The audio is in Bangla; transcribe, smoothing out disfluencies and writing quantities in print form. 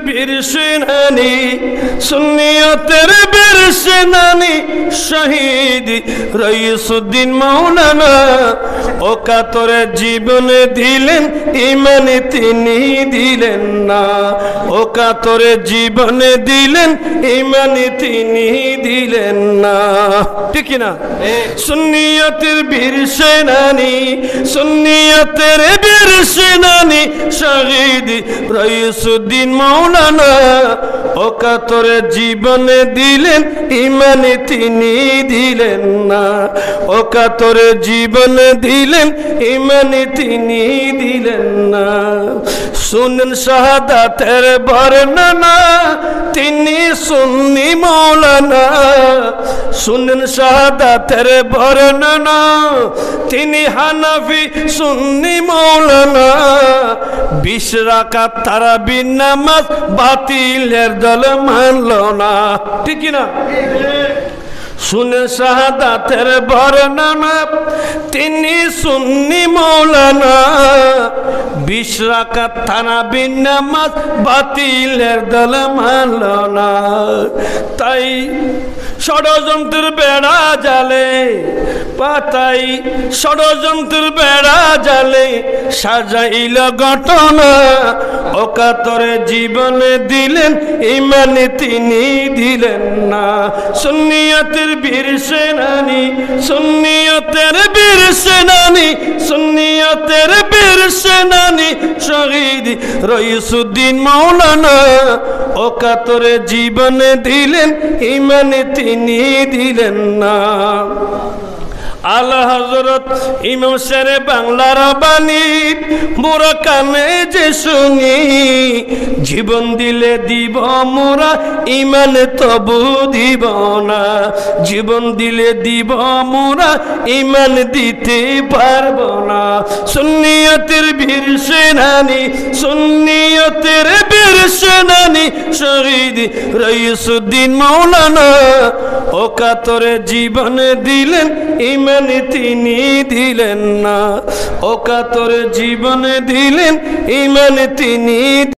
বীর সেনানী সুন্নিয়তের বীর সেনানী শহীদ রইসুদ্দিন মাওলানা ওকাতরে জীবনে দিলেন ঈমান তিনি দিলেন না ওকাতরে জীবনে দিলেন ঈমান তিনি দিলেন না ঠিক না সুন্নিয়তের বীর সেনানী সুন্নিয়তের বীর সেনানী শহীদ রইসুদ্দিন মাওলানা ওকাতরে জীবনে দিলেন ঈমান তিনি দিলেন না ওকাতরে জীবনে দিলেন ঈমান তিনি দিলেন না শুনেন শাহাদাতের বর্ণনা তিনি সুন্নি মাওলানা শুনেন শাহাদাতের বর্ণনা তিনি হানাফি সুন্নি মাওলানা 20 রাকাত তারাবির নামাজ বাতিলের দল মানল না ঠিক না শুনে শাহাদাতের বর্ণনা তিনি সুন্নি মাওলানা 20 রাকাত তারাবির নামাজ বাতিলের দল মানল না তাই ষড়যন্ত্রের বেড়া জালে পাতাই ষড়যন্ত্রের বেড়া জালে সাজাইল ঘটনা ওকাতরে জীবনে দিলেন ঈমান তিনি দিলেন না সুন্নিয়তের বীর সেনানী সুন্নিয়তের বীর সেনানী সুন্নিয়তের বীর সেনানী শহীদ রইসুদ্দিন মাওলানা ওকাতরে জীবনে দিলেন ঈমান তিনি দিলেন না আলা হযরত ইমাম শেরে বাংলার বাণী মোরা কানে যে শুনি জীবন দিলে দিব মোরা ঈমান তবু দিব না জীবন দিলে দিব মোরা ঈমান দিতে পারবো না সুন্নিয়তের বীর সেনানী সুন্নিয়তের বীর সেনানী শহীদ রইসুদ্দিন মাওলানা ওকাতরে জীবন দিলেন ঈমান তিনি দিলেন না ওকাতরে জীবন দিলেন ঈমান তিনি